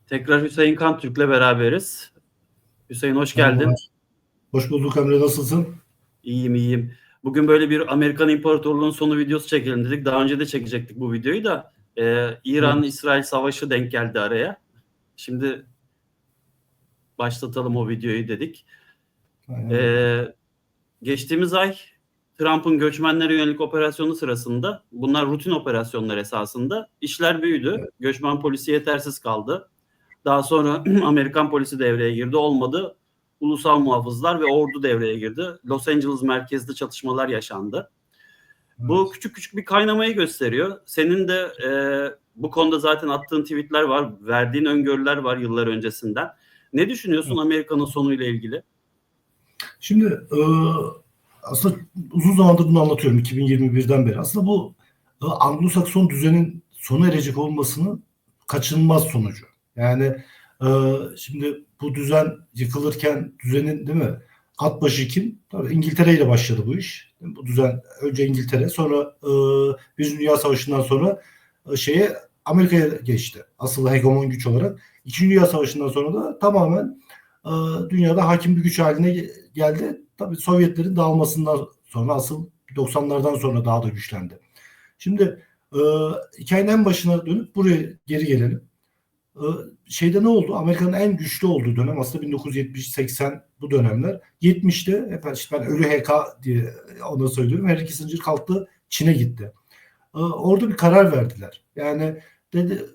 Tekrar Hüseyin Kantürk'le beraberiz. Hüseyin hoş geldin. Merhabalar. Hoş bulduk Emre, nasılsın? İyiyim. Bugün böyle bir Amerikan İmparatorluğu'nun sonu videosu çekelim dedik. Daha önce de çekecektik bu videoyu da. İran-İsrail savaşı denk geldi araya. Şimdi başlatalım o videoyu dedik. Geçtiğimiz ay Trump'ın göçmenlere yönelik operasyonu sırasında, bunlar rutin operasyonlar esasında, işler büyüdü. Evet. Göçmen polisi yetersiz kaldı. Daha sonra Amerikan polisi devreye girdi. Olmadı. Ulusal muhafızlar ve ordu devreye girdi. Los Angeles merkezli çatışmalar yaşandı. Evet. Bu küçük küçük bir kaynamayı gösteriyor. Senin de bu konuda zaten attığın tweetler var. Verdiğin öngörüler var yıllar öncesinden. Ne düşünüyorsun Amerika'nın sonuyla ilgili? Şimdi aslında uzun zamandır bunu anlatıyorum 2021'den beri. Aslında bu Anglo-Sakson düzenin sona erecek olmasının kaçınılmaz sonucu. Yani şimdi bu düzen yıkılırken düzenin, değil mi? At başı kim? Tabii İngiltere ile başladı bu iş. Bu düzen önce İngiltere, sonra Birinci Dünya Savaşı'ndan sonra Amerika'ya geçti. Asıl hegemon güç olarak. İkinci Dünya Savaşı'ndan sonra da tamamen dünyada hakim bir güç haline geldi. Tabii Sovyetlerin dağılmasından sonra, asıl 90'lardan sonra daha da güçlendi. Şimdi hikayenin en başına dönüp buraya geri gelelim. Ne oldu? Amerika'nın en güçlü olduğu dönem aslında 1970-80 bu dönemler. 70'te ben ölü HK diye ona söylüyorum. Henry Kissinger kalktı, Çin'e gitti. Orada bir karar verdiler. Yani dedi,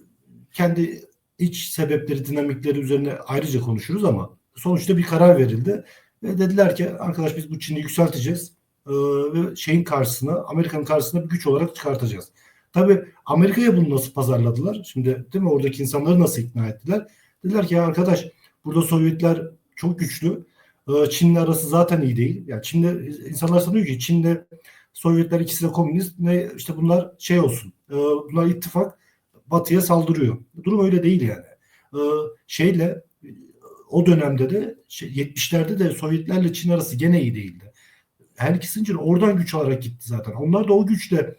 kendi iç sebepleri, dinamikleri üzerine ayrıca konuşuruz ama sonuçta bir karar verildi. Ve dediler ki arkadaş, biz bu Çin'i yükselteceğiz. Ve Amerika'nın karşısına bir güç olarak çıkartacağız. Tabii Amerika'ya bunu nasıl pazarladılar? Şimdi, değil mi, oradaki insanları nasıl ikna ettiler? Dediler ki ya arkadaş, burada Sovyetler çok güçlü. Çin'le arası zaten iyi değil. Yani Çin'de insanlar sanıyor ki Çin'de Sovyetler ikisi de komünist. Ne işte bunlar olsun. Bunlar ittifak, Batı'ya saldırıyor. Durum öyle değil yani. O dönemde de 70'lerde de Sovyetlerle Çin arası gene iyi değildi. Henry Kissinger oradan güç alarak gitti zaten. Onlar da o güçle,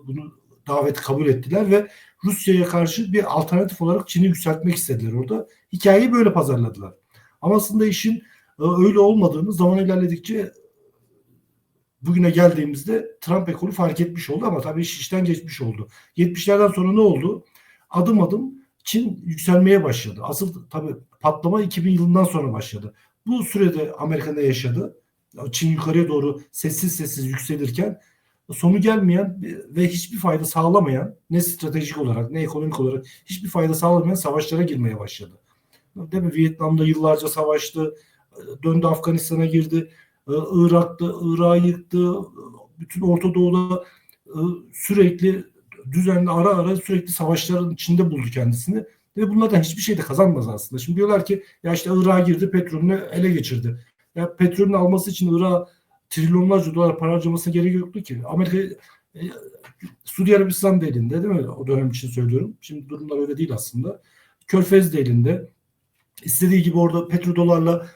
bunu daveti kabul ettiler ve Rusya'ya karşı bir alternatif olarak Çin'i yükseltmek istediler orada. Hikayeyi böyle pazarladılar. Ama aslında işin öyle olmadığını zaman ilerledikçe bugüne geldiğimizde Trump ekolü fark etmiş oldu ama tabii iş işten geçmiş oldu. 70'lerden sonra ne oldu? Adım adım Çin yükselmeye başladı. Asıl tabii patlama 2000 yılından sonra başladı. Bu sürede Amerika ne yaşadı? Çin yukarıya doğru sessiz sessiz yükselirken sonu gelmeyen ve hiçbir fayda sağlamayan, ne stratejik olarak ne ekonomik olarak hiçbir fayda sağlamayan savaşlara girmeye başladı. Değil mi? Vietnam'da yıllarca savaştı, döndü Afganistan'a girdi, Irak'ı yıktı, bütün Orta Doğu'da sürekli düzenli ara sürekli savaşların içinde buldu kendisini ve bunlardan hiçbir şey de kazanmaz aslında. Şimdi diyorlar ki ya işte Irak'a girdi, petrolünü ele geçirdi. Ya petrolünü alması için Irak'a trilyonlarca dolar para harcamasına gerek yoktu ki. Amerika, Suudi Arabistan da elinde, değil mi? O dönem için söylüyorum. Şimdi durumlar öyle değil aslında. Körfez de elinde. İstediği gibi orada petrodolarla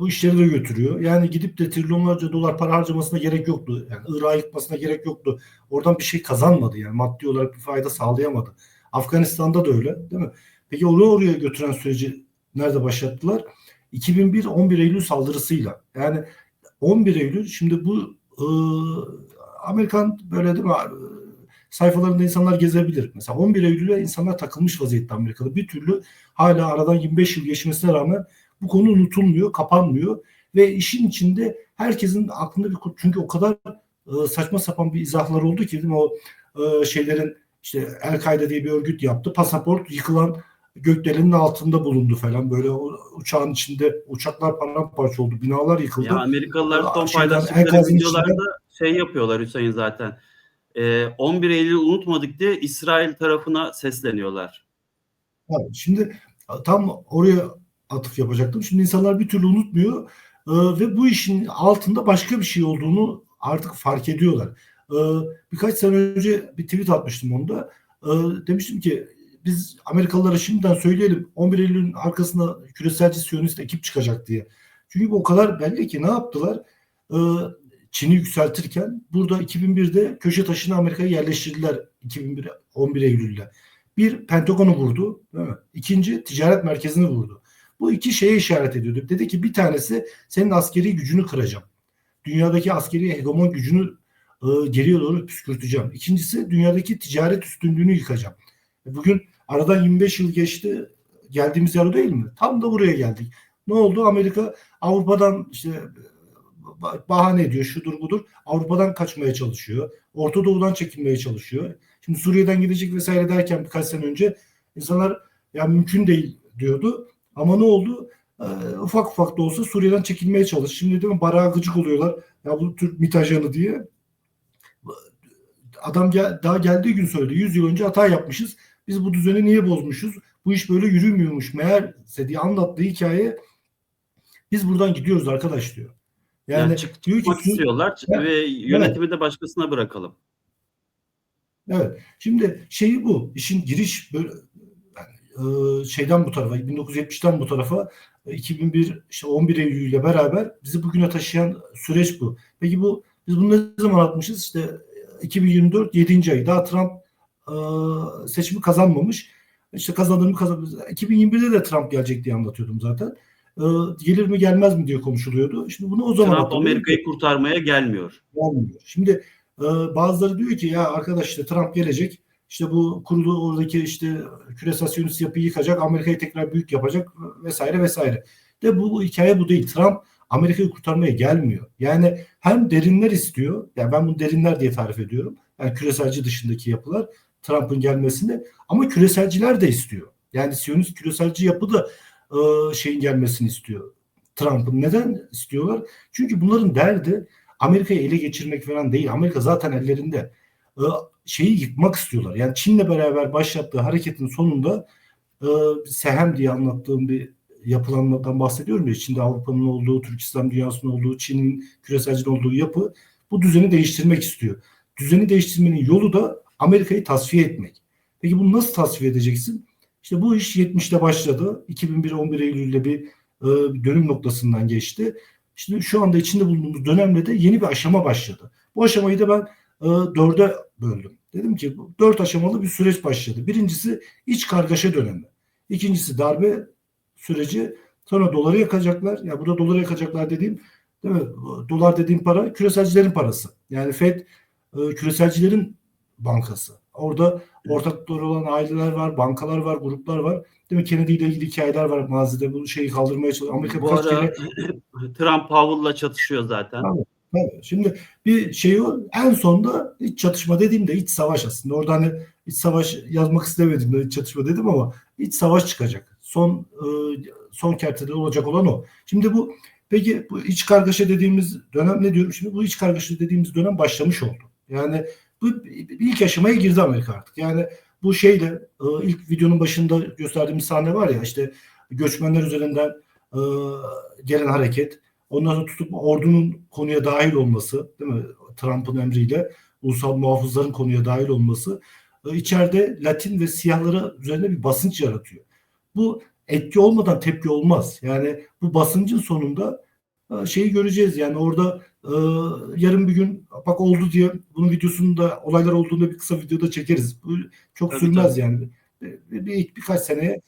bu işleri de götürüyor. Yani gidip de trilyonlarca dolar para harcamasına gerek yoktu. Yani Irak'ı yıkmasına gerek yoktu. Oradan bir şey kazanmadı yani. Maddi olarak bir fayda sağlayamadı. Afganistan'da da öyle, değil mi? Peki onu oraya götüren süreci nerede başlattılar? 2001 11 Eylül saldırısıyla. Yani 11 Eylül, şimdi bu Amerikan böyle, değil mi, sayfalarında insanlar gezebilir. Mesela 11 Eylül'e insanlar takılmış vaziyette Amerika'da. Bir türlü hala aradan 25 yıl geçmesine rağmen bu konu unutulmuyor, kapanmıyor ve işin içinde herkesin aklında çünkü o kadar saçma sapan bir izahlar oldu ki, değil mi, o şeylerin işte El-Kaide diye bir örgüt yaptı. Pasaport yıkılan gökdelenin altında bulundu falan. Böyle uçağın içinde uçaklar paramparça oldu. Binalar yıkıldı. Ya Amerikalılar son paylaştıkları videolarda yapıyorlar Hüseyin zaten. 11 Eylül unutmadık diye İsrail tarafına sesleniyorlar. Evet, şimdi tam oraya atıf yapacaktım. Şimdi insanlar bir türlü unutmuyor ve bu işin altında başka bir şey olduğunu artık fark ediyorlar. Birkaç sene önce bir tweet atmıştım onda. Demiştim ki biz Amerikalılara şimdiden söyleyelim 11 Eylül'ün arkasında küreselci Siyonist ekip çıkacak diye. Çünkü bu o kadar belli ki ne yaptılar? Çin'i yükseltirken burada 2001'de köşe taşını Amerika'ya yerleştirdiler 11 Eylül'de. Bir, Pentagon'u vurdu, değil mi? İkinci, ticaret merkezini vurdu. Bu iki şeye işaret ediyordu. Dedi ki bir tanesi senin askeri gücünü kıracağım. Dünyadaki askeri hegemon gücünü geriye doğru püskürteceğim. İkincisi dünyadaki ticaret üstünlüğünü yıkacağım. Bugün aradan 25 yıl geçti. Geldiğimiz yer o değil mi? Tam da buraya geldik. Ne oldu? Amerika Avrupa'dan işte bahane ediyor, şudur budur. Avrupa'dan kaçmaya çalışıyor. Orta Doğu'dan çekilmeye çalışıyor. Şimdi Suriye'den gidecek vesaire derken birkaç sene önce insanlar ya mümkün değil diyordu. Ama ne oldu? Ufak ufak da olsa Suriye'den çekilmeye çalış. Şimdi değil mi? Barak'a gıcık oluyorlar. Ya bu Türk MİT ajanı diye. Adam daha geldiği gün söyledi. 100 yıl önce hata yapmışız. Biz bu düzeni niye bozmuşuz? Bu iş böyle yürümüyormuş. Meğerse diye anlattığı hikaye biz buradan gidiyoruz arkadaş diyor. Yani diyor ki çıkmak istiyorlar ve yönetimi de başkasına bırakalım. Evet. Şimdi şeyi bu. İşin giriş böyle şeyden bu tarafa 1970'ten bu tarafa 2001 işte 11 Eylül ile beraber bizi bugüne taşıyan süreç bu. Peki biz bunu ne zaman atmışız? İşte 2024 7. ayı. Daha Trump seçimi kazanmamış. İşte kazandığını kazanmış. 2021'de de Trump gelecek diye anlatıyordum zaten. Gelir mi gelmez mi diye konuşuluyordu. Şimdi bunu o zaman Trump Amerika'yı kurtarmaya gelmiyor. Gelmiyor. Şimdi bazıları diyor ki ya arkadaş işte Trump gelecek. İşte bu kurulu oradaki işte küresel siyonist yapıyı yıkacak, Amerika'yı tekrar büyük yapacak vesaire vesaire. De bu hikaye bu değil. Trump Amerika'yı kurtarmaya gelmiyor. Yani hem derinler istiyor. Yani ben bunu derinler diye tarif ediyorum. Yani küreselci dışındaki yapılar Trump'ın gelmesini ama küreselciler de istiyor. Yani siyonist küreselci yapı da şeyin gelmesini istiyor. Trump'ın. Neden istiyorlar? Çünkü bunların derdi Amerika'yı ele geçirmek falan değil. Amerika zaten ellerinde. Şeyi yıkmak istiyorlar. Yani Çin'le beraber başlattığı hareketin sonunda Sehem diye anlattığım bir yapılanmadan bahsediyorum ya. Çin'de Avrupa'nın olduğu, Türk İslam dünyasının olduğu, Çin'in küreselcinin olduğu yapı bu düzeni değiştirmek istiyor. Düzeni değiştirmenin yolu da Amerika'yı tasfiye etmek. Peki bunu nasıl tasfiye edeceksin? İşte bu iş 70'te başladı. 2001 11 Eylül'de bir dönüm noktasından geçti. Şimdi şu anda içinde bulunduğumuz dönemde de yeni bir aşama başladı. Bu aşamayı da ben 4'e böldüm. Dedim ki 4 aşamalı bir süreç başladı. Birincisi iç kargaşa dönemi. İkincisi darbe süreci. Sonra doları yakacaklar. Ya burada doları yakacaklar dediğim, değil mi? Dolar dediğim para küreselcilerin parası. Yani Fed küreselcilerin bankası. Orada ortakları olan aileler var, bankalar var, gruplar var. Değil mi? Kennedy ile ilgili hikayeler var mazide. Bu şeyi kaldırmaya çalışıyor. Amerika Bu ara Trump Powell'la çatışıyor zaten. Tabii. Şimdi bir şey o. En sonunda iç çatışma dediğimde iç savaş aslında. Orada hani iç savaş yazmak istemedim de iç çatışma dedim ama iç savaş çıkacak. Son kertede olacak olan o. Şimdi peki bu iç kargaşa dediğimiz dönem ne diyorum? Şimdi bu iç kargaşa dediğimiz dönem başlamış oldu. Yani bu ilk aşamaya girdi Amerika artık. Yani bu şeyle ilk videonun başında gösterdiğimiz sahne var ya işte göçmenler üzerinden gelen hareket. Ondan sonra tutup ordunun konuya dahil olması, değil mi? Trump'ın emriyle ulusal muhafızların konuya dahil olması içeride Latin ve siyahlara üzerinde bir basınç yaratıyor. Bu etki olmadan tepki olmaz. Yani bu basıncın sonunda şeyi göreceğiz. Yani orada yarın bir gün bak oldu diye bunun videosunu da olaylar olduğunda bir kısa videoda çekeriz. Bu çok sürmez yani. Birkaç seneye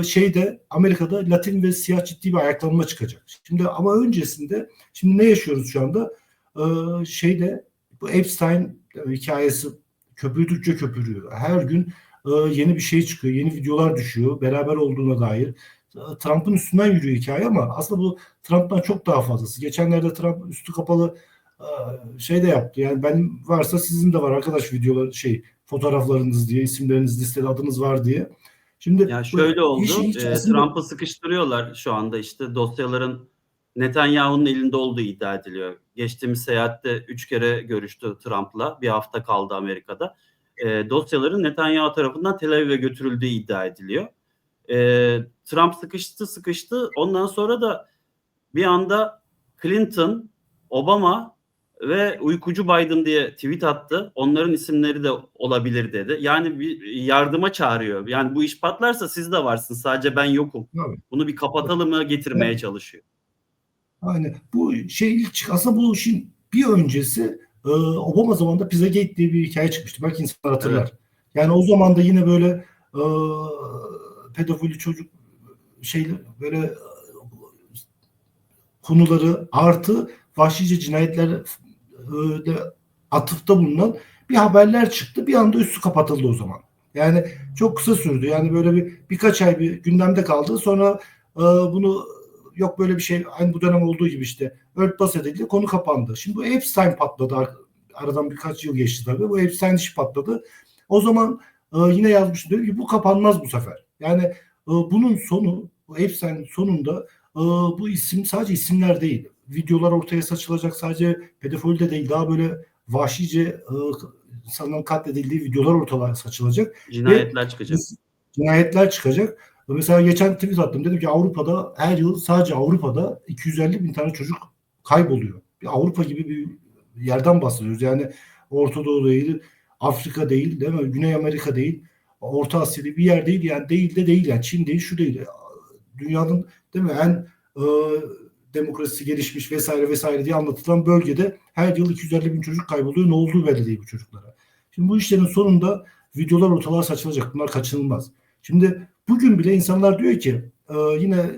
şeyde Amerika'da Latin ve siyah ciddi bir ayaklanma çıkacak. Şimdi ama öncesinde şimdi ne yaşıyoruz şu anda? Bu Epstein hikayesi köpürdükçe köpürüyor. Her gün yeni bir şey çıkıyor, yeni videolar düşüyor, beraber olduğuna dair. Trump'ın üstünden yürüyor hikaye ama aslında bu Trump'tan çok daha fazlası. Geçenlerde Trump üstü kapalı şey de yaptı. Yani benim varsa sizin de var arkadaş videolar fotoğraflarınız diye, isimleriniz listede adınız var diye. Şimdi ya şöyle oldu. Trump'ı sıkıştırıyorlar şu anda işte dosyaların Netanyahu'nun elinde olduğu iddia ediliyor. Geçtiğimiz seyahatte 3 kere görüştü Trump'la. Bir hafta kaldı Amerika'da. Dosyaların Netanyahu tarafından Tel Aviv'e götürüldüğü iddia ediliyor. Trump sıkıştı. Ondan sonra da bir anda Clinton, Obama ve uykucu Biden diye tweet attı. Onların isimleri de olabilir dedi. Yani bir yardıma çağırıyor. Yani bu iş patlarsa siz de varsınız. Sadece ben yokum. Evet. Bunu bir kapatalım'a getirmeye çalışıyor. Aynen. Bu aslında bu işin bir öncesi Obama zamanında Pizzagate diye bir hikaye çıkmıştı. Belki insanlar hatırlar. Evet. Yani o zaman da yine böyle pedofili çocuk böyle konuları artı vahşice cinayetler de atıfta bulunan bir haberler çıktı. Bir anda üstü kapatıldı o zaman. Yani çok kısa sürdü. Yani böyle birkaç ay bir gündemde kaldı. Sonra bunu yok böyle bir şey aynı bu dönem olduğu gibi işte örtbas edildi. Konu kapandı. Şimdi bu Epstein patladı. Aradan birkaç yıl geçti tabii. Bu Epstein işi patladı. O zaman yine yazmıştım. Dedim ki bu kapanmaz bu sefer. Yani bunun sonu, bu Epstein'in sonunda bu isim sadece isimler değil. Videolar ortaya saçılacak. Sadece pedofili de değil. Daha böyle vahşice insanların katledildiği videolar ortaya saçılacak. Cinayetler çıkacak. Cinayetler çıkacak. Mesela geçen tweet attım. Dedim ki Avrupa'da her yıl sadece Avrupa'da 250 bin tane çocuk kayboluyor. Bir Avrupa gibi bir yerden bahsediyoruz. Yani Orta Doğu değil, Afrika değil, değil mi? Güney Amerika değil, Orta Asya bir yer değil. Yani değil de değil. Yani Çin değil, şu değil. Dünyanın değil mi en demokrasisi gelişmiş vesaire vesaire diye anlatılan bölgede her yıl 250 bin çocuk kayboluyor. Ne olduğu belli değil bu çocuklara. Şimdi bu işlerin sonunda videolar ortalığa saçılacak. Bunlar kaçınılmaz. Şimdi bugün bile insanlar diyor ki yine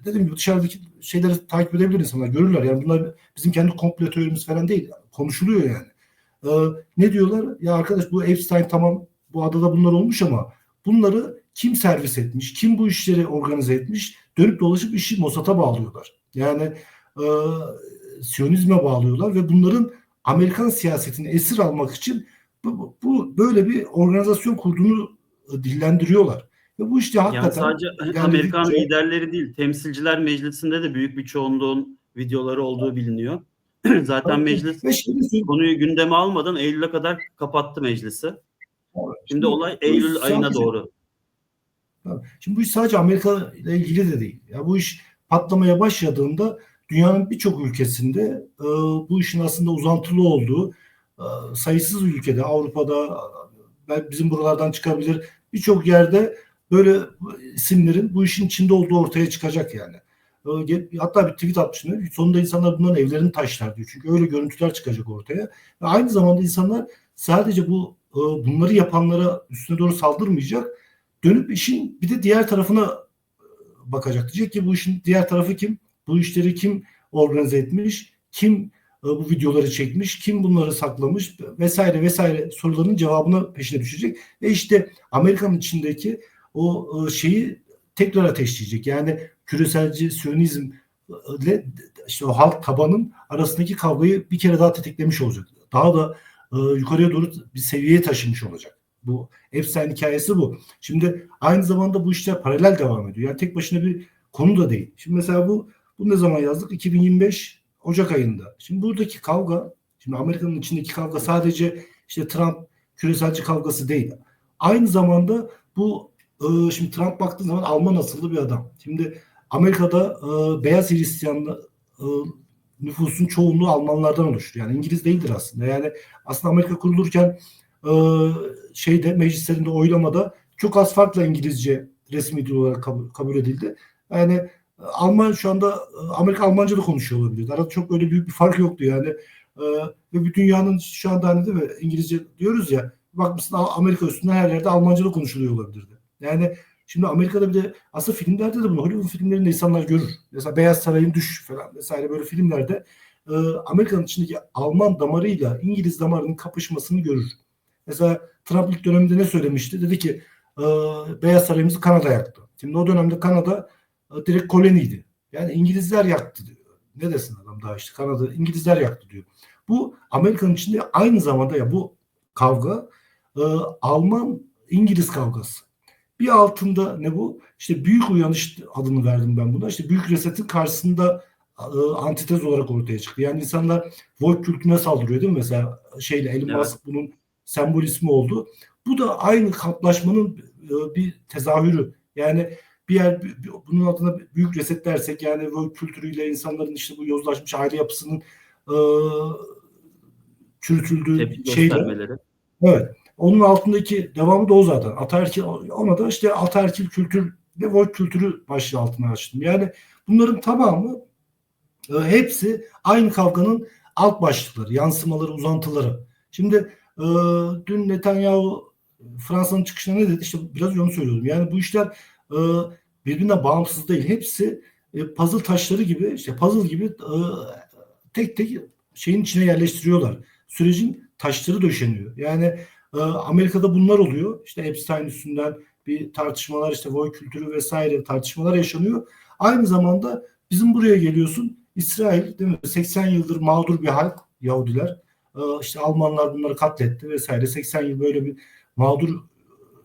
dediğim gibi dışarıdaki şeyleri takip edebilir insanlar. Görürler. Yani bunlar bizim kendi komplo teorimiz falan değil. Konuşuluyor yani. Ne diyorlar? Ya arkadaş bu Epstein tamam bu adada bunlar olmuş ama bunları kim servis etmiş? Kim bu işleri organize etmiş? Dönüp dolaşıp işi Mossad'a bağlıyorlar. Yani e, Siyonizme bağlıyorlar ve bunların Amerikan siyasetini esir almak için bu böyle bir organizasyon kurduğunu dillendiriyorlar. Ve bu işte Yani hakikaten sadece Amerikan liderleri değil, Temsilciler Meclisi'nde de büyük bir çoğunluğun videoları olduğu biliniyor. Zaten meclis konuyu gündeme almadan Eylül'e kadar kapattı meclisi. Şimdi olay Eylül ayına doğru. Şimdi bu iş sadece Amerika ile ilgili de değil. Ya bu iş patlamaya başladığında dünyanın birçok ülkesinde bu işin aslında uzantılı olduğu sayısız ülkede, Avrupa'da, bizim buralardan çıkabilir birçok yerde böyle isimlerin bu işin içinde olduğu ortaya çıkacak yani. Hatta bir tweet atmışım. Sonunda insanlar bunların evlerini taşlar diyor. Çünkü öyle görüntüler çıkacak ortaya. Ve aynı zamanda insanlar sadece bunları yapanlara üstüne doğru saldırmayacak. Dönüp işin bir de diğer tarafına bakacak. Diyecek ki bu işin diğer tarafı kim? Bu işleri kim organize etmiş? Kim bu videoları çekmiş? Kim bunları saklamış? Vesaire vesaire soruların cevabına peşine düşecek. Ve işte Amerika'nın içindeki o şeyi tekrar ateşleyecek. Yani küreselci Siyonizmle işte o halk tabanın arasındaki kavgayı bir kere daha tetiklemiş olacak. Daha da yukarıya doğru bir seviyeye taşımış olacak. Bu Epstein hikayesi bu. Şimdi aynı zamanda bu işler paralel devam ediyor. Yani tek başına bir konu da değil. Şimdi mesela bu ne zaman yazdık? 2025 Ocak ayında. Şimdi buradaki kavga, şimdi Amerika'nın içindeki kavga sadece işte Trump küreselci kavgası değil. Aynı zamanda bu şimdi Trump baktığı zaman Alman asıllı bir adam. Şimdi Amerika'da beyaz Hristiyanlı nüfusun çoğunluğu Almanlardan oluşuyor. Yani İngiliz değildir aslında. Yani aslında Amerika kurulurken meclislerinde oylamada çok az farkla İngilizce resmi dil olarak kabul edildi. Yani Alman şu anda Amerika Almanca da konuşuyor olabilir. Arada çok öyle büyük bir fark yoktu yani. Ve bir dünyanın şu anda hani değil mi İngilizce diyoruz ya bakmışsın Amerika üstünde her yerde Almanca da konuşuluyor olabilirdi. Yani şimdi Amerika'da bir de aslında filmlerde de bunu Hollywood filmlerinde insanlar görür. Mesela Beyaz Saray'ın Düş falan vesaire böyle filmlerde Amerika'nın içindeki Alman damarıyla İngiliz damarının kapışmasını görür. Mesela Trump ilk döneminde ne söylemişti? Dedi ki Beyaz Sarayımızı Kanada yaktı. Şimdi o dönemde Kanada direkt koloniydi. Yani İngilizler yaktı diyor. Ne desin adam daha işte Kanada İngilizler yaktı diyor. Bu Amerika'nın içinde aynı zamanda ya bu kavga Alman-İngiliz kavgası. Bir altında ne bu? İşte büyük uyanış adını verdim ben buna. İşte büyük resetin karşısında antitez olarak ortaya çıktı. Yani insanlar woke kültürüne saldırıyor değil mi? Mesela Elon Musk bunun sembol ismi oldu. Bu da aynı kamplaşmanın bir tezahürü. Yani bunun adına büyük reset dersek yani woke kültürüyle insanların işte bu yozlaşmış aile yapısının çürütüldüğü şeyler. Evet. Onun altındaki devamı da o zaten. Ataerkil, ona da işte ataerkil kültür ve woke kültürü başlığı altına açtım. Yani bunların tamamı hepsi aynı kavganın alt başlıkları, yansımaları, uzantıları. Şimdi dün Netanyahu Fransa'nın çıkışına ne dedi? İşte biraz onu söylüyordum. Yani bu işler e, birbirinden bağımsız değil. Hepsi puzzle taşları gibi, işte puzzle gibi tek tek şeyin içine yerleştiriyorlar. Sürecin taşları döşeniyor. Yani Amerika'da bunlar oluyor. İşte Epstein üstünden bir tartışmalar, işte Voy kültürü vesaire tartışmalar yaşanıyor. Aynı zamanda bizim buraya geliyorsun. İsrail, değil mi? 80 yıldır mağdur bir halk Yahudiler. İşte Almanlar bunları katletti vesaire. 80 yıl böyle bir mağdur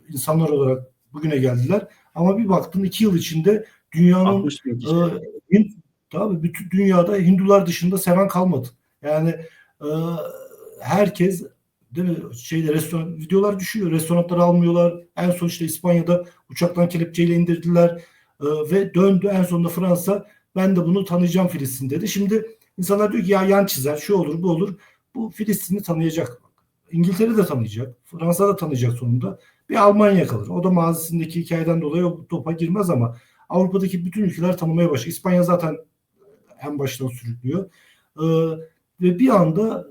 insanlar olarak bugüne geldiler. Ama bir baktın 2 yıl içinde dünyanın 60 bin kişi. tabii bütün dünyada Hindular dışında seven kalmadı. Yani e, herkes, değil mi, restoran videolar düşüyor. Restoranları almıyorlar. En son işte İspanya'da uçaktan kelepçeyle indirdiler ve döndü. En sonunda Fransa ben de bunu tanıyacağım Filistin dedi. Şimdi insanlar diyor ki ya yan çizer, şu olur, bu olur. Bu Filistin'i tanıyacak. İngiltere de tanıyacak. Fransa da tanıyacak sonunda. Bir Almanya kalır. O da mazisindeki hikayeden dolayı o topa girmez ama Avrupa'daki bütün ülkeler tanımaya başlıyor. İspanya zaten en baştan sürüklüyor. Ve bir anda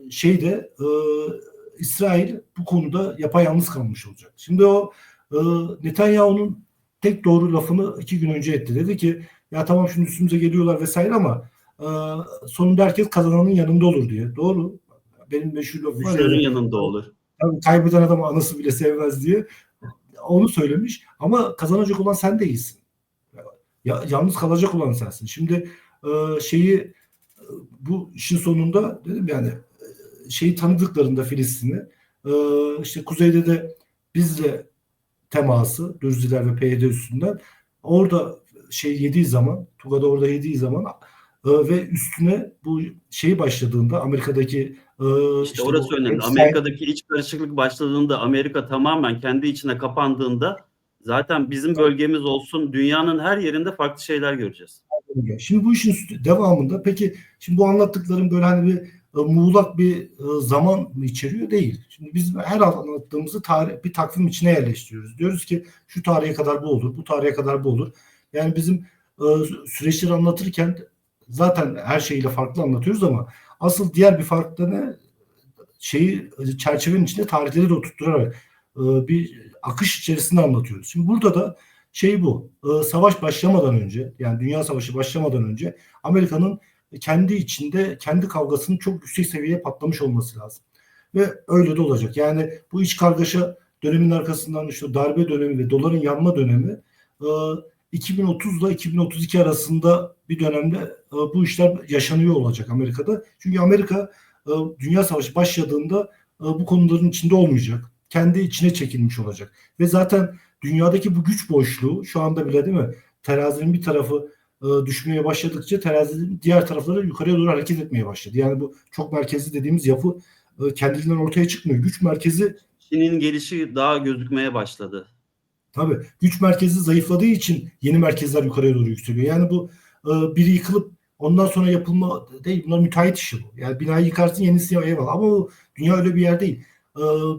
İsrail bu konuda yapayalnız kalmış olacak. Şimdi o Netanyahu'nun tek doğru lafını 2 gün önce etti. Dedi ki ya tamam şimdi üstümüze geliyorlar vesaire ama sonunda herkes kazananın yanında olur diye. Doğru. Benim meşhur lafım var Güçlünün ya. yanında olur. Tabii kaybeden adam anası bile sevmez diye. Onu söylemiş ama kazanacak olan sen değilsin. Yalnız kalacak olan sensin. Şimdi bu işin sonunda dedim yani şeyi tanıdıklarında Filistin'i işte kuzeyde de bizle teması Dürziler ve PYD üstünden orada yediği zaman Tuga'da orada yediği zaman ve üstüne bu şeyi başladığında Amerika'daki İşte işte orası bu önemli. Amerika'daki iç karışıklık başladığında, Amerika tamamen kendi içine kapandığında zaten bizim bölgemiz olsun, dünyanın her yerinde farklı şeyler göreceğiz. Şimdi bu işin devamında peki şimdi bu anlattıklarım böyle hani bir muğlak bir zaman mı içeriyor? Değil. Şimdi biz her anlattığımızı bir takvim içine yerleştiriyoruz. Diyoruz ki şu tarihe kadar bu olur, bu tarihe kadar bu olur. Yani bizim süreçleri anlatırken zaten her şeyiyle farklı anlatıyoruz ama asıl diğer bir fark da ne? Çerçevenin içinde tarihleri de oturtturarak bir akış içerisinde anlatıyoruz. Şimdi burada da bu. Savaş başlamadan önce yani Dünya Savaşı başlamadan önce Amerika'nın kendi içinde kendi kavgasının çok yüksek seviyeye patlamış olması lazım. Ve öyle de olacak. Yani bu iç kargaşa dönemin arkasından işte darbe dönemi ve doların yanma dönemi 2030 ile 2032 arasında bir dönemde bu işler yaşanıyor olacak Amerika'da. Çünkü Amerika Dünya Savaşı başladığında bu konuların içinde olmayacak. Kendi içine çekilmiş olacak. Ve zaten dünyadaki bu güç boşluğu şu anda bile değil mi? Terazinin bir tarafı düşmeye başladıkça terazinin diğer tarafları yukarıya doğru hareket etmeye başladı. Yani bu çok merkezli dediğimiz yapı kendiliğinden ortaya çıkmıyor. Güç merkezi Çin'in gelişi daha gözükmeye başladı. tabii güç merkezi zayıfladığı için yeni merkezler yukarıya doğru yükseliyor. Yani bu biri yıkılıp ondan sonra yapılma değil. Bunlar müteahhit işi bu. Yani binayı yıkarsın yenisi eyvallah. Ama o dünya öyle bir yer değil.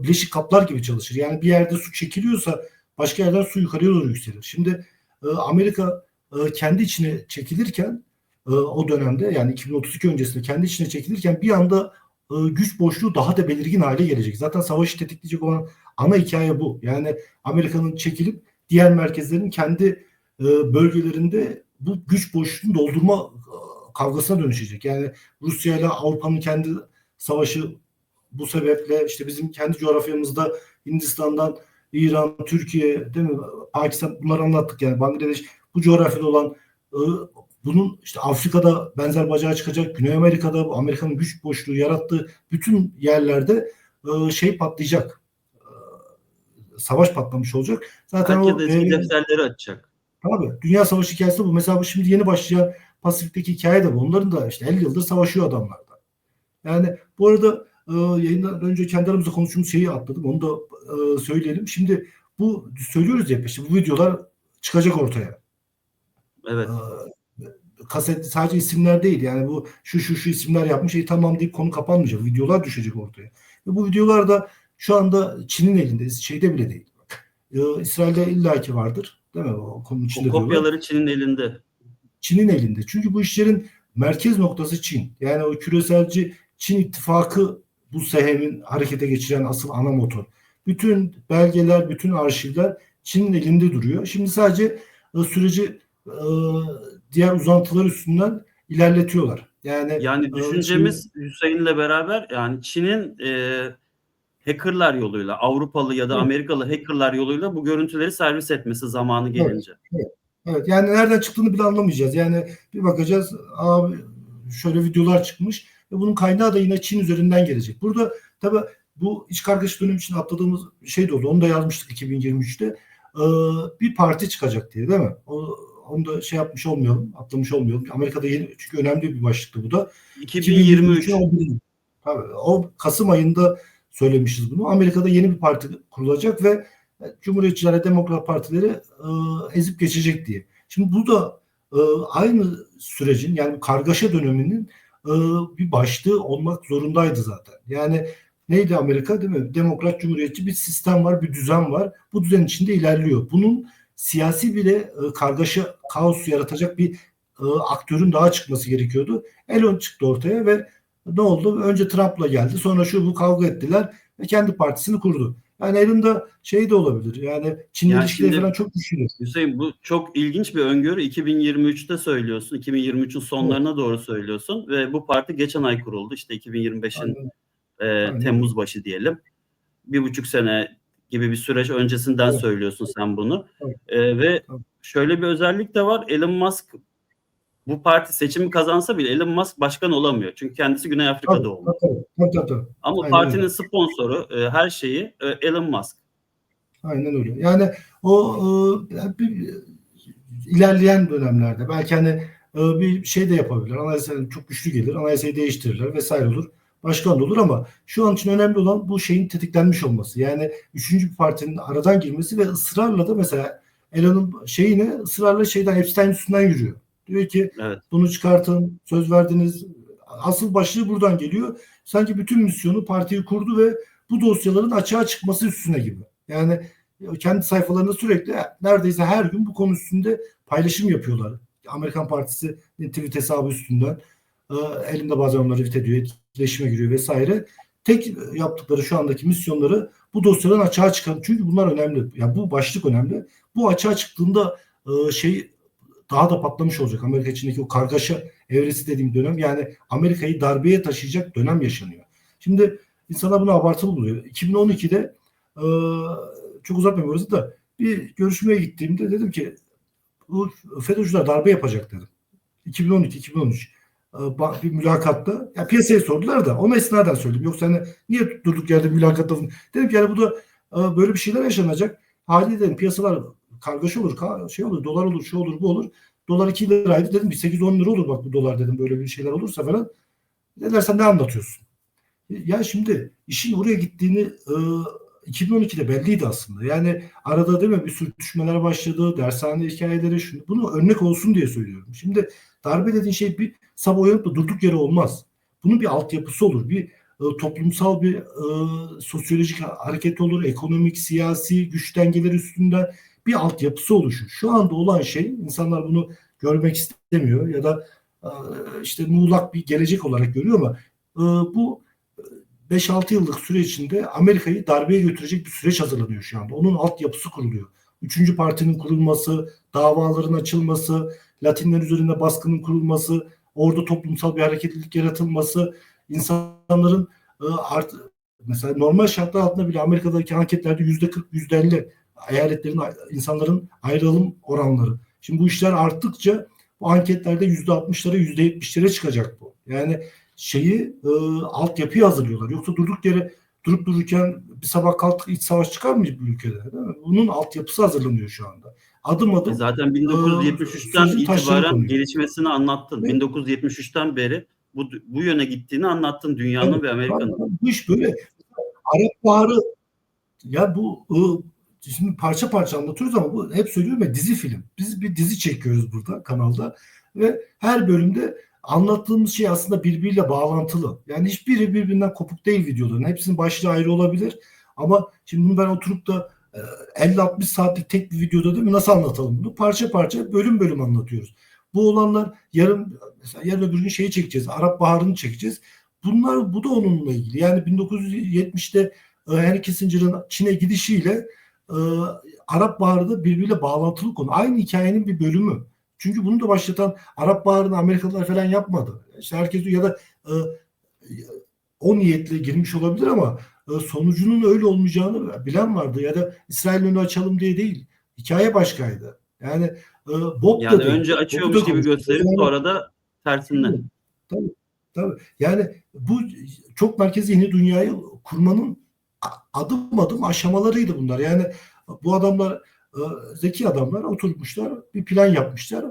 Bileşik kaplar gibi çalışır. Yani bir yerde su çekiliyorsa başka yerden su yukarıya doğru yükselir. Şimdi Amerika kendi içine çekilirken o dönemde yani 2032 öncesinde kendi içine çekilirken bir anda güç boşluğu daha da belirgin hale gelecek. Zaten savaşı tetikleyecek olan ana hikaye bu. Yani Amerika'nın çekilip diğer merkezlerin kendi bölgelerinde bu güç boşluğunu doldurma kavgasına dönüşecek. Yani Rusya ile Avrupa'nın kendi savaşı bu sebeple işte bizim kendi coğrafyamızda Hindistan'dan İran, Türkiye, değil mi? Pakistan bunları anlattık yani Bangladeş bu coğrafyada olan bunun işte Afrika'da benzer bacağı çıkacak. Güney Amerika'da Amerika'nın güç boşluğu yarattığı bütün yerlerde patlayacak. Savaş patlamış olacak. Zaten Herkes o eski defterleri açacak. tabii Dünya Savaşı hikayesi bu. Mesela bu şimdi yeni başlayan Pasifik'teki hikaye de bu. Onların da işte 50 yıldır savaşıyor adamlar da. Yani bu arada yayından önce kendi aramızda konuştuğumuz şeyi atladım. Onu da söyleyelim. Şimdi bu söylüyoruz ya işte bu videolar çıkacak ortaya. Evet. Kaset sadece isimler değil. Yani bu şu isimler yapmış. Tamam deyip konu kapanmayacak. Videolar düşecek ortaya. Ve bu videolar da şu anda Çin'in elinde. Şeyde bile değil. İsrail'de illaki vardır. Değil mi? O konunun içinde O diyorlar. kopyaları Çin'in elinde. Çin'in elinde. Çünkü bu işlerin merkez noktası Çin. Yani o küreselci Çin ittifakı bu sehemin harekete geçiren asıl ana motor. bütün belgeler, bütün arşivler Çin'in elinde duruyor. Şimdi sadece süreci diğer uzantılar üstünden ilerletiyorlar. Yani düşüncemiz Hüseyin'le beraber, yani Çin'in hackerlar yoluyla, Avrupalı ya da evet, Amerikalı hackerlar yoluyla bu görüntüleri servis etmesi zamanı evet, gelince. evet, evet. Yani nereden çıktığını bile anlamayacağız. Yani bir bakacağız, abi şöyle videolar çıkmış ve bunun kaynağı da yine Çin üzerinden gelecek. Burada tabii bu iç kargaşa dönemi için atladığımız şey de oldu. Onu da yazmıştık 2023'te. Bir parti çıkacak diye, değil mi? Onu da şey yapmış olmayalım, atlamış olmayalım. Amerika'da yeni, çünkü önemli bir başlıktı bu da. 2023. 2023'ün tabii, o Kasım ayında söylemişiz bunu. Amerika'da yeni bir parti kurulacak ve Cumhuriyetçiler, Demokrat Partileri ezip geçecek diye. Şimdi bu da aynı sürecin, yani kargaşa döneminin bir başlığı olmak zorundaydı zaten. Yani neydi Amerika, değil mi? Demokrat, Cumhuriyetçi bir sistem var, bir düzen var. Bu düzen içinde ilerliyor. Bunun siyasi bile kargaşa, kaos yaratacak bir aktörün daha çıkması gerekiyordu. Elon çıktı ortaya ve ne oldu? Önce Trump'la geldi. Sonra şu bu kavga ettiler ve kendi partisini kurdu. Yani elinde şey de olabilir. Yani Çin'le Yani ilişkileri şimdi falan çok güçlü. Hüseyin, bu çok ilginç bir öngörü. 2023'te söylüyorsun. 2023'ün Evet. sonlarına doğru söylüyorsun ve bu parti geçen ay kuruldu. İşte 2025'in Aynen, aynen öyle. Temmuz başı diyelim. 1,5 sene gibi bir süreç öncesinden Evet, söylüyorsun sen bunu. evet, Ve evet. şöyle bir özellik de var. Elon Musk, bu parti seçimi kazansa bile Elon Musk başkan olamıyor. Çünkü kendisi Güney Afrika Tabii, doğumlu. tabii. Ama Aynen partinin öyle. sponsoru, her şeyi Elon Musk. Aynen öyle. Yani o ilerleyen dönemlerde belki hani bir şey de yapabilir. Anayasa çok güçlü gelir. Anayasayı değiştirirler vesaire olur. Başkan da olur ama şu an için önemli olan bu şeyin tetiklenmiş olması. Yani üçüncü bir partinin aradan girmesi ve ısrarla da mesela Elon'un şeyine ısrarla şeyden Epstein üstünden yürüyor. Diyor ki Evet. bunu çıkartın, söz verdiniz. Asıl başlığı buradan geliyor. Sanki bütün misyonu partiyi kurdu ve bu dosyaların açığa çıkması üstüne gibi. Yani kendi sayfalarında sürekli neredeyse her gün bu konu üstünde paylaşım yapıyorlar. Amerikan Partisi tweet hesabı üstünden elimde bazen onları tweet ediyor, etkileşime giriyor vesaire. Tek yaptıkları şu andaki misyonları bu dosyadan açığa çıkan. Çünkü bunlar önemli. Yani bu başlık önemli. Bu açığa çıktığında şey daha da patlamış olacak. Amerika içindeki o kargaşa evresi dediğim dönem, yani Amerika'yı darbeye taşıyacak dönem yaşanıyor. Şimdi insanlar bunu abartılı buluyor. 2012'de çok uzatmıyoruz da bir görüşmeye gittiğimde dedim ki bu FETÖ'cüler darbe yapacak dedim. 2012-2013 bir mülakatta ya piyasaya sordular da ona esnaden söyledim. Yoksa hani niye durduk yerde mülakatta dedim ki yani bu da böyle bir şeyler yaşanacak. Haliyle dedim piyasalar kargaşa olur, şey olur, dolar olur, şu olur, bu olur. Dolar 2 liraydı dedim, bir 8-10 lira olur bak bu dolar dedim, böyle bir şeyler olursa falan. Dediler sen ne anlatıyorsun? Ya şimdi işin oraya gittiğini 2012'de belliydi aslında. Yani arada değil mi bir sürtüşmeler başladı, dershane hikayeleri, bunu örnek olsun diye söylüyorum. Şimdi darbe dediğin şey bir sabah uyanıp da durduk yere olmaz. Bunun bir altyapısı olur, bir toplumsal bir sosyolojik hareket olur, ekonomik, siyasi güç dengeleri üstünden bir altyapısı oluşur. Şu anda olan şey, insanlar bunu görmek istemiyor ya da e, işte muğlak bir gelecek olarak görüyor ama bu 5-6 yıllık süre içinde Amerika'yı darbeye götürecek bir süreç hazırlanıyor şu anda. Onun altyapısı kuruluyor. Üçüncü partinin kurulması, davaların açılması, Latinler üzerinde baskının kurulması, orada toplumsal bir hareketlilik yaratılması, insanların mesela normal şartlar altında bile Amerika'daki anketlerde %40, %50 eyaletlerin, insanların ayrılım oranları. Şimdi bu işler arttıkça bu anketlerde %60'lara, %70'lere çıkacak bu. Yani altyapıyı hazırlıyorlar. Yoksa durup dururken bir sabah kalktık iç savaş çıkar mı bu ülkede? Değil mi? Bunun altyapısı hazırlanıyor şu anda. Adım adım Zaten 1973'ten sürecin taşları itibaren konuyor. gelişmesini anlattın. Ve 1973'ten beri bu yöne gittiğini anlattın tabii, dünyanın ve Amerika'nın. bu iş böyle. Arap Baharı, ya bu şimdi parça parça anlatıyoruz ama bu hep söylüyorum ya, dizi film. Biz bir dizi çekiyoruz burada kanalda ve her bölümde anlattığımız şey aslında birbiriyle bağlantılı. Yani hiçbiri birbirinden kopuk değil videoların. Hepsinin başlığı ayrı olabilir ama şimdi bunu ben oturup da 50-60 saatlik tek bir videoda değil mi nasıl anlatalım bunu? Parça parça, bölüm bölüm anlatıyoruz. Bu olanlar yarın öbür gün şeyi çekeceğiz. Arap Baharı'nı çekeceğiz. Bu da onunla ilgili. Yani 1970'te Henry Kissinger'ın Çin'e gidişiyle Arap Baharı'da birbiriyle bağlantılı konu. Aynı hikayenin bir bölümü. Çünkü bunu da başlatan Arap Baharı'nı Amerikalılar falan yapmadı. İşte herkes ya da o niyetle girmiş olabilir ama sonucunun öyle olmayacağını bilen vardı. Ya da İsrail'in önünü açalım diye değil. Hikaye başkaydı. Yani Bob Yani da değil. önce Bob'u açıyormuş da gibi konuştuk. gösterip sonra da tersinden. Tabii, tabii. Yani bu çok merkezi yeni dünyayı kurmanın adım adım aşamalarıydı bunlar. Yani bu adamlar zeki adamlar oturmuşlar, bir plan yapmışlar.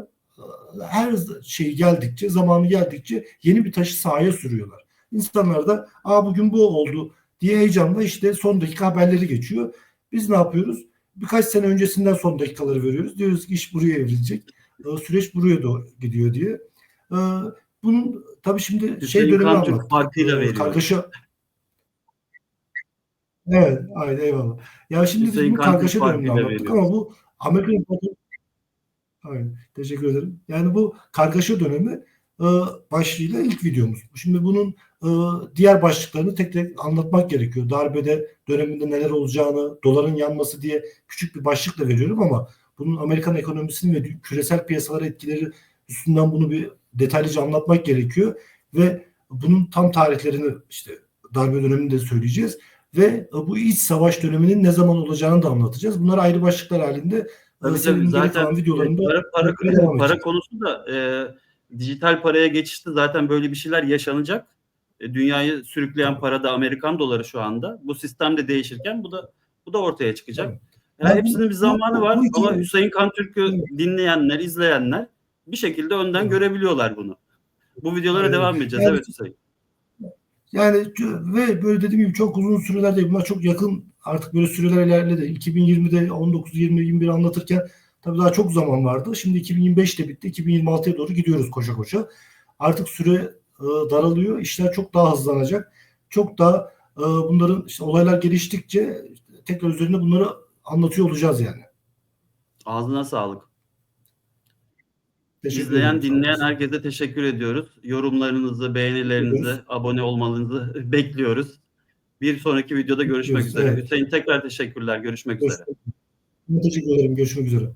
Her şey geldikçe, zamanı geldikçe yeni bir taşı sahaya sürüyorlar. İnsanlar da bugün bu oldu diye heyecanla işte son dakika haberleri geçiyor. Biz ne yapıyoruz? Birkaç sene öncesinden son dakikaları veriyoruz. Diyoruz ki iş buraya evrilecek. Süreç buraya doğru gidiyor diye. Bunun tabii şimdi Hüseyin dönemi Kantürk anlattık. farkıyla veriyor. Kargaşa. Evet, aynen, eyvallah. Ya şimdi biz Hüseyin bu Kantürk kargaşa dönemini farkıyla anlattık veriyor. ama bu Amerikan. Aynen, teşekkür ederim. Yani bu kargaşa dönemi başlığıyla ilk videomuz. Şimdi bunun diğer başlıklarını tek tek anlatmak gerekiyor. Darbede döneminde neler olacağını, doların yanması diye küçük bir başlıkla veriyorum ama bunun Amerikan ekonomisinin ve küresel piyasalara etkileri üstünden bunu bir detaylıca anlatmak gerekiyor ve bunun tam tarihlerini işte darbe döneminde söyleyeceğiz ve bu iç savaş döneminin ne zaman olacağını da anlatacağız. Bunlar ayrı başlıklar halinde Tabii serinin geri zaten kalan videolarında devam para edeceğiz. konusu da dijital paraya geçişte zaten böyle bir şeyler yaşanacak. Dünyayı sürükleyen para da Amerikan doları şu anda. Bu sistem de değişirken bu da ortaya çıkacak. Evet. Yani hepsinin bir zamanı var bu ama hikaye, Hüseyin Kantürk'ü evet, dinleyenler, izleyenler bir şekilde önden evet, görebiliyorlar bunu. Bu videolara aynen. devam edeceğiz. Yani, Evet Hüseyin. yani ve böyle dediğim gibi çok uzun süreler değil. Bunlar çok yakın artık böyle süreler ilerledi. 2020'de 19, 20, 21 anlatırken tabii daha çok zaman vardı. Şimdi 2025'te bitti. 2026'ya doğru gidiyoruz koşa koşa. Artık süre daralıyor. İşler çok daha hızlanacak. Çok daha bunların işte olaylar geliştikçe tekrar üzerine bunları anlatıyor olacağız yani. Ağzına sağlık. Teşekkür ederim. İzleyen, Sağ dinleyen olasın. herkese teşekkür ediyoruz. Yorumlarınızı, beğenilerinizi, abone olmanızı bekliyoruz. Bir sonraki videoda görüşmek Bekliyoruz. üzere. Evet. Hüseyin tekrar teşekkürler. Görüşmek üzere. Teşekkür ederim. Görüşmek üzere.